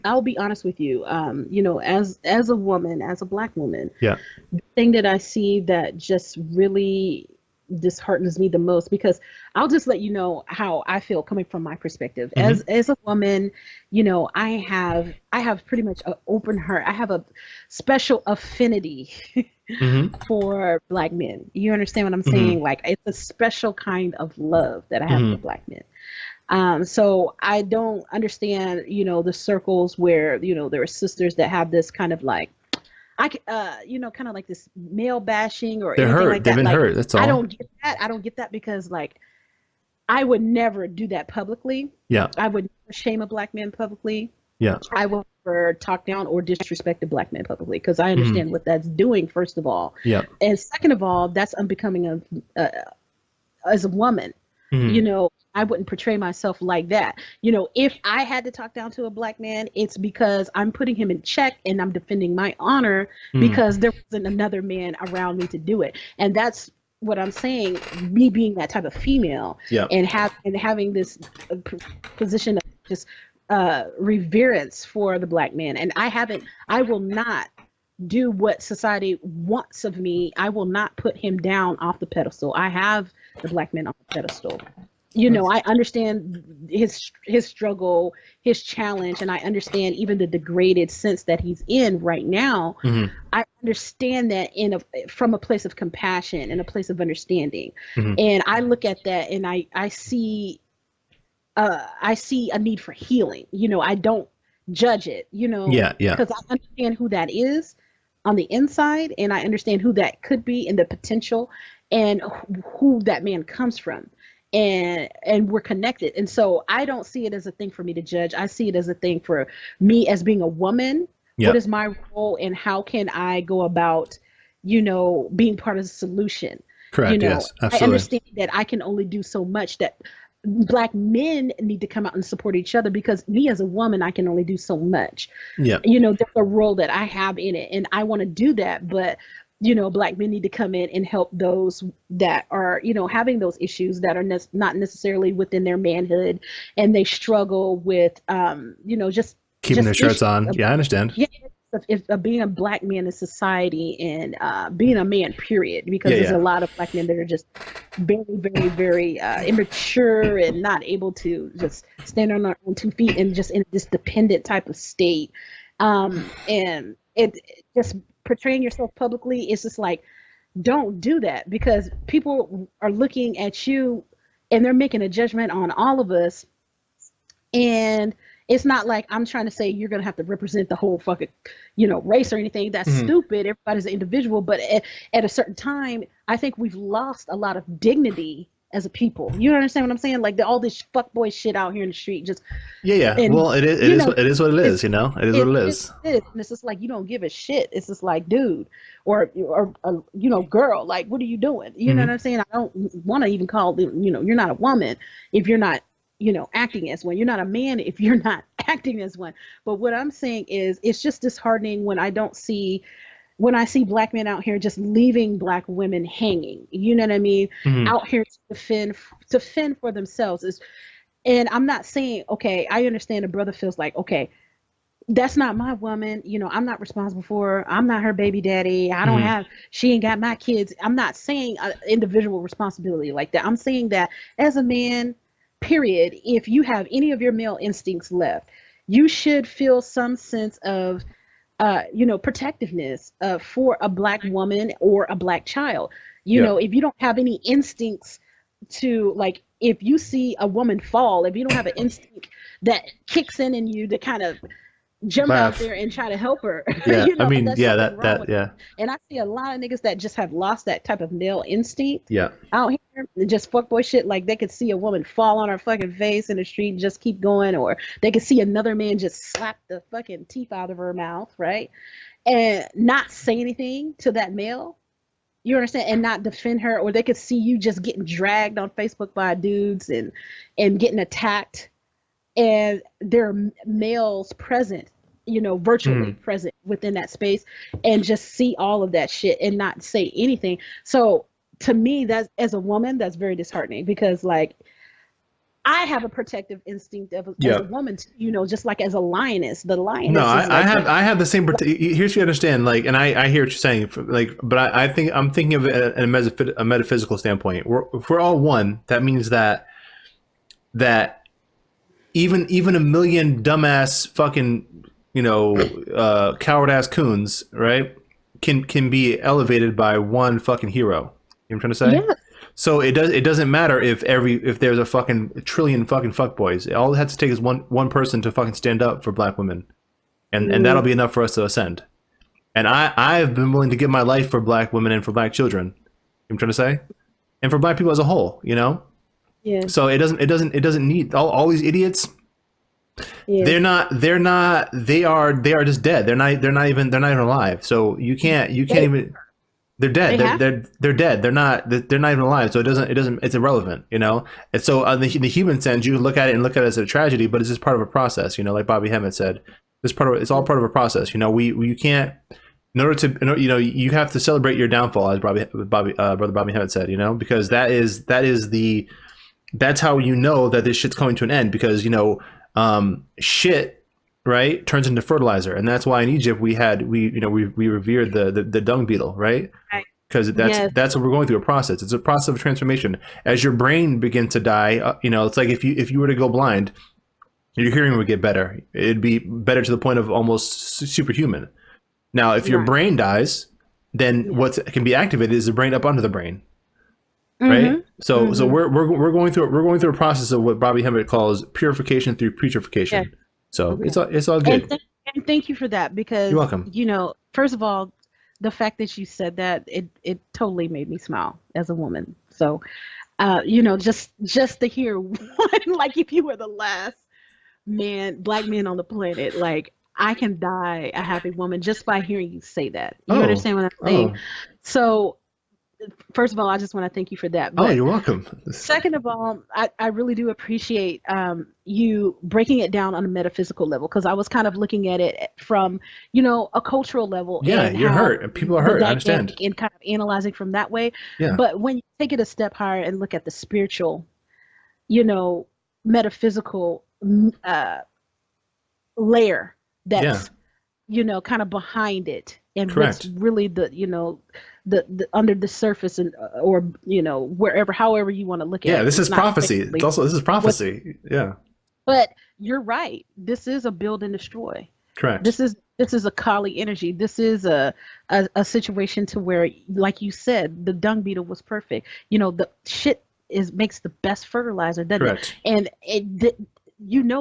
I'll be honest with you. As a woman, as a black woman, Yeah. the thing that I see that just really disheartens me the most, because I'll just let you know how I feel coming from my perspective. As Hmm. a woman, I have pretty much an open heart. I have a special affinity Hmm. for black men. You understand what I'm Hmm. saying? Like, it's a special kind of love that I have for Hmm. black men. So I don't understand, the circles where, there are sisters that have this kind of like, kind of like this male bashing or They're anything hurt. like They've that. been Like, hurt. That's I all. don't get that. I don't get that because, like, I would never do that publicly. Yeah. I would never shame a black man publicly. Yeah. I will never talk down or disrespect a black man publicly because I Hmm. understand what that's doing, first of all. Yeah. And second of all, that's unbecoming of as a woman. you Hmm. know, I wouldn't portray myself like that. If I had to talk down to a black man, it's because I'm putting him in check and I'm defending my honor Hmm. because there wasn't another man around me to do it. And that's what I'm saying, me being that type of female Yeah. and having this position of just reverence for the black man. And I will not do what society wants of me. I will not put him down off the pedestal. I have the black man on the pedestal. I understand his struggle, his challenge, and I understand even the degraded sense that he's in right now. Hmm. I understand that from a place of compassion and a place of understanding. Hmm. And I look at that and I see a need for healing. I don't judge it, Yeah. Yeah. because I understand who that is on the inside and I understand who that could be and the potential and who that man comes from. And we're connected. And so I don't see it as a thing for me to judge. I see it as a thing for me as being a woman. What Yeah. is my role and how can I go about, being part of the solution? Correct. Yes. I Absolutely. understand that I can only do so much, that black men need to come out and support each other because me as a woman, I can only do so much. Yeah. There's a role that I have in it and I want to do that, but black men need to come in and help those that are, having those issues that are not necessarily within their manhood, and they struggle with, just Keeping their shirts issues on. of, Yeah. I understand. yeah, of being a black man in society and being a man, period. Yeah. Because there's a Yeah. lot of black men that are just very, very, very immature and not able to just stand on their own 2 feet and just in this dependent type of state. And it just portraying yourself publicly is just like, don't do that because people are looking at you and they're making a judgment on all of us. And it's not like I'm trying to say you're going to have to represent the whole fucking, race or anything. That's Hmm. stupid. Everybody's an individual. But at a certain time, I think we've lost a lot of dignity as a people. You understand what I'm saying? Like all this fuckboy shit out here in the street, just, Yeah. Yeah. and, Well, it is. It you is. know, It is what it it's, is. You know. It is what it it is is. what it is. And it's just like, you don't give a shit. It's just like, dude, or girl, like, what are you doing? You know what Hmm. I'm saying? I don't want to even call them, you're not a woman if you're not, acting as one. You're not a man if you're not acting as one. But what I'm saying is, it's just disheartening when I see black men out here just leaving black women hanging. You know what I mean? Hmm. Out here to fend for themselves is. And I'm not saying, okay, I understand a brother feels like, okay, that's not my woman. I'm not responsible for her. I'm not her baby daddy. Hmm. She ain't got my kids. I'm not saying individual responsibility like that. I'm saying that as a man, period, if you have any of your male instincts left, you should feel some sense of, protectiveness for a black woman or a black child. Yeah. If you don't have any instincts to, like, if you see a woman fall, if you don't have an instinct that kicks in you to kind of jump out Laugh. there and try to help her. Yeah. I mean. There's Yeah. something That. wrong That. with you. Yeah. And I see a lot of niggas that just have lost that type of male instinct Yeah. out here, and just fuckboy shit. Like, they could see a woman fall on her fucking face in the street and just keep going, or they could see another man just slap the fucking teeth out of her mouth, right? And not say anything to that male. You understand? And not defend her, or they could see you just getting dragged on Facebook by dudes and getting attacked, and there are males present, virtually Hmm. present within that space, and just see all of that shit and not say anything. So to me, that's, as a woman, that's very disheartening because, like, I have a protective instinct as a Yeah. woman, too, just like as a lioness. The No, lioness is like, I have the same. Here's what you understand. Like, and I hear what you're saying. Like, but I think I'm thinking of it in a metaphysical standpoint. If we're all one, that means that even a million dumbass fucking coward ass coons, right, can be elevated by one fucking hero. You know what I'm trying to say? yeah, So it doesn't matter if there's a fucking trillion fucking fuckboys. All it has to take is one person to fucking stand up for black women, and that'll be enough for us to ascend. And I've been willing to give my life for black women and for black children. You know what I'm trying to say, and for black people as a whole. yeah, So it doesn't need all these idiots. yeah. They are just dead. They're not even alive. So you can't even. They're dead. They have, They're dead. They're not even alive. So it's irrelevant. And so on the human sense, you look at it as a tragedy, but it's just part of a process. Like Bobby Hemmett said, it's all part of a process. You can't, in order to, you have to celebrate your downfall, as brother Bobby Hemmett said. Because that's how that this shit's coming to an end, because shit, right, turns into fertilizer. And that's why in Egypt we revered the dung beetle, right? right. Because that's what we're going through, a process. It's a process of transformation. As your brain begins to die, it's like if you were to go blind, your hearing would get better. It'd be better to the point of almost superhuman. Now if your brain dies, then what can be activated is the brain up under the brain. Right. So we're going through a process of what Bobby Hemmett calls purification through putrefaction. Yeah. So it's all good. And thank you for that, because You're welcome. First of all, the fact that you said that, it totally made me smile as a woman. So just to hear one, like, if you were the last black man on the planet, like, I can die a happy woman just by hearing you say that. You understand what I'm saying? So first of all, I just want to thank you for that. But you're welcome. second of all, I really do appreciate you breaking it down on a metaphysical level, because I was kind of looking at it from, a cultural level. Yeah, and you're hurt. People are hurt. I understand. And kind of analyzing from that way. Yeah. But when you take it a step higher and look at the spiritual, metaphysical layer that's, kind of behind it, and Correct. what's really the under the surface, and or wherever, however you want to look at it. Yeah, this is prophecy. This is prophecy. Yeah. But you're right. This is a build and destroy. Correct. This is a Kali energy. This is a situation to where, like you said, the dung beetle was perfect. The shit makes the best fertilizer, doesn't Correct. it? And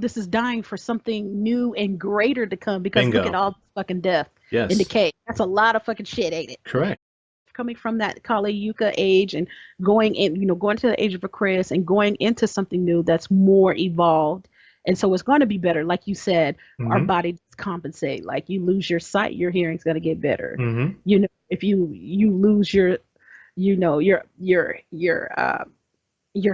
this is dying for something new and greater to come, because Bingo. look at all the fucking death Yes. and decay. That's a lot of fucking shit, ain't it? Correct. Coming from that Kali Yuga age and going to the age of Aquarius and going into something new that's more evolved. And so it's going to be better. Like you said, our bodies compensate. Like, you lose your sight, your hearing's going to get better. If you lose your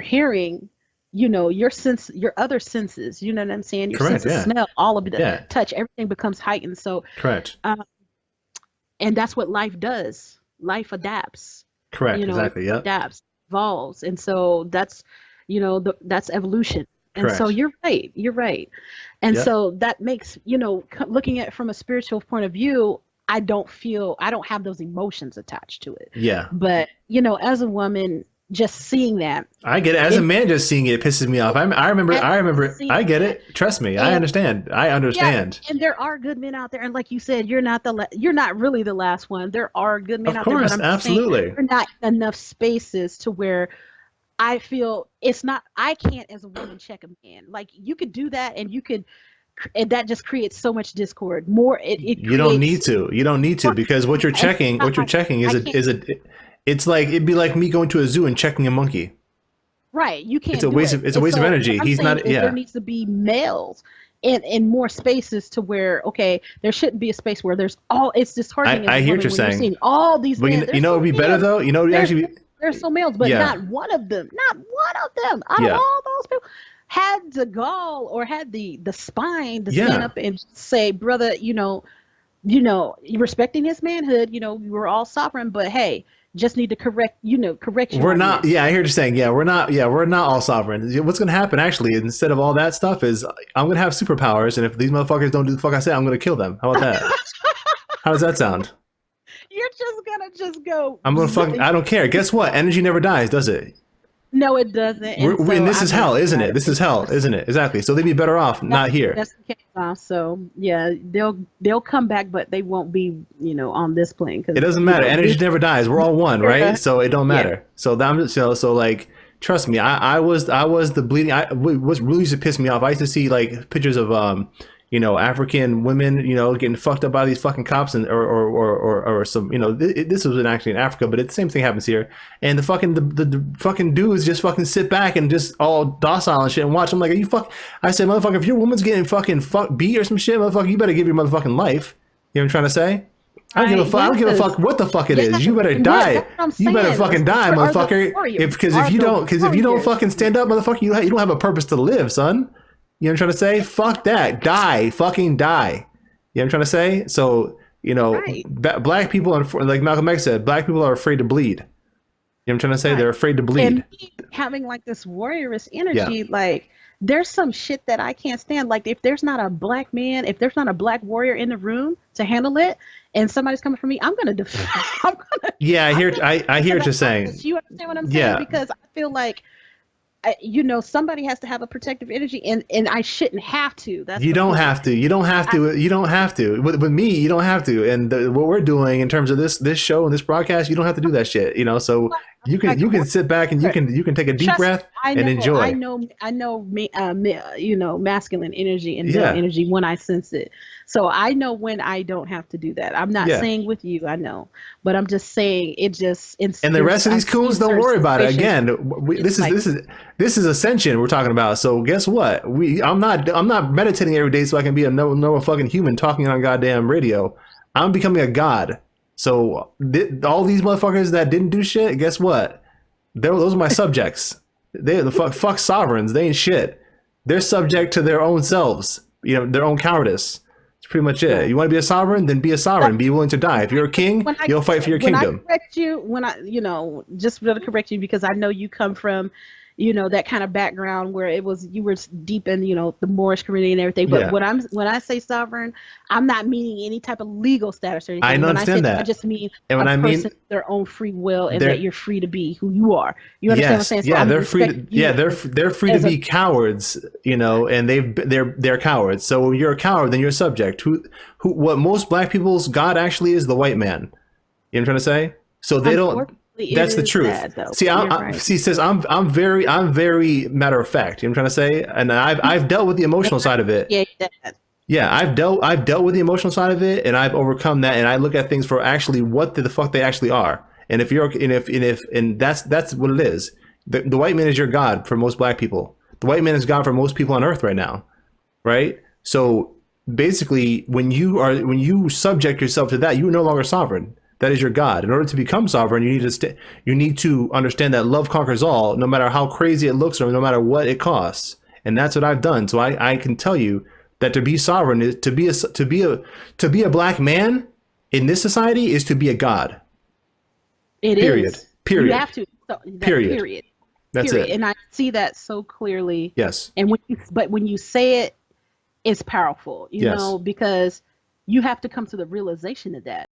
hearing, your other senses, you know what I'm saying? Your Correct, sense of smell, all of it, touch, everything becomes heightened. So correct. And that's what life does. Life adapts. Correct. Exactly. Yeah. Adapts, evolves, and so that's that's evolution. And Correct. so you're right. And so that makes looking at it from a spiritual point of view, I don't have those emotions attached to it. Yeah. But as a woman, just seeing that, I get it. As a man, just seeing it pisses me off. I remember. I get it. Trust me. I understand. I understand. Yeah, and there are good men out there, and like you said, you're not really the last one. There are good men out there, but I'm absolutely. saying there are not enough spaces to where I feel it's not. I can't, as a woman, check a man. Like, you could do that, and that just creates so much discord. You don't need to, because what you're checking is it's like, it'd be like me going to a zoo and checking a monkey. Right. You can't. It's a waste of energy. He's not. Yeah. There needs to be males in more spaces, to where, okay, there shouldn't be a space where it's disheartening. I hear what you're saying. Seeing all these men. But it would be better though. There's so males, but not one of them out of all those people had the gall or had the spine to stand up and say, brother, you're respecting his manhood. We were all sovereign, but hey, just need to correct you We're on not. this. Yeah, I hear what you're saying. Yeah, we're not. Yeah, we're not all sovereign. What's gonna happen actually, instead of all that stuff, is I'm gonna have superpowers, and if these motherfuckers don't do the fuck I say, I'm gonna kill them. How about that? How does that sound? You're just gonna just go. I'm gonna fucking. I don't care. Guess what? Energy never dies, does it? No, it doesn't. And And so this I is hell, mean, isn't it? This is hell, isn't it? Exactly. So they'd be better off not here. that's the case. So yeah, they'll come back, but they won't be on this plane It because doesn't matter. Energy this never dies. We're all one, right? So it don't yeah. matter. So I'm just, so like, trust me. I was the bleeding. What really used to piss me off. I used to see like pictures of African women, getting fucked up by these fucking cops, and or some, this was actually in Africa, but the same thing happens here. And the fucking dudes just fucking sit back and just all docile and shit and watch. I'm like, are you fuck? I said, motherfucker, if your woman's getting fucking beat or some shit, motherfucker, you better give your motherfucking life. You know what I'm trying to say? I don't give a fuck. I don't give a fuck what the fuck it is. You better die. You better fucking die, motherfucker. Because if you don't fucking stand up, motherfucker, you don't have a purpose to live, son. You know what I'm trying to say? Fuck that. Die. Fucking die. You know what I'm trying to say? So, Right. black people, like Malcolm X said, black people are afraid to bleed. You know what I'm trying to say? Right. They're afraid to bleed. And me having like this warriorist energy, Yeah. like there's some shit that I can't stand. Like if there's not a black man, if there's not a black warrior in the room to handle it, and somebody's coming for me, I'm gonna defend. Yeah, I hear what you're saying. You understand what I'm saying? Yeah. Because I feel like somebody has to have a protective energy, and I shouldn't have to. That's You the don't point. have to. You don't have to. You don't have to. With me, you don't have to. And what we're doing in terms of this show and this broadcast, you don't have to do that shit. So you can sit back and you can take a deep Trust me, breath I and know, enjoy. I know, masculine energy and male energy when I sense it. So I know when I don't have to do that. I'm not Yeah. saying with you, I know, but I'm just saying it just. And the rest of these coons, don't worry about it. Again, this is Ascension we're talking about. So guess what? I'm not meditating every day so I can be a normal fucking human talking on goddamn radio. I'm becoming a god. So all these motherfuckers that didn't do shit, guess what? Those are my subjects. They're the fuck sovereigns. They ain't shit. They're subject to their own selves. Their own cowardice. It's pretty much it. You want to be a sovereign, then be a sovereign. Be willing to die. If you're a king, you'll fight for your kingdom. Just to correct you, because I know you come from, that kind of background where you were deep in, the Moorish community and everything. But Yeah. when I say sovereign, I'm not meaning any type of legal status or anything. I understand that. I just mean And when I mean person, their own free will, and that you're free to be who you are. You understand what I'm saying? So yeah, I'm they're free. They're free to as a- be cowards, and they're cowards. So when you're a coward, then you're a subject. What most black people's God actually is the white man. You know what I'm trying to say? So they don't. That's the truth. Sis, I'm very matter of fact. You know what I'm trying to say? And I've dealt with the emotional side of it. Yeah, I've dealt with the emotional side of it, and I've overcome that. And I look at things for actually what the fuck they actually are. And that's what it is. The white man is your God for most black people. The white man is God for most people on earth right now, right? So basically, when you subject yourself to that, you are no longer sovereign. That is your God. In order to become sovereign, you need to understand that love conquers all, no matter how crazy it looks or no matter what it costs. And that's what I've done. So I can tell you that to be sovereign is to be a black man in this society is to be a god. Period. You have to. Period. That's it. And I see that so clearly. Yes. And when you say it, it's powerful, because you have to come to the realization of that.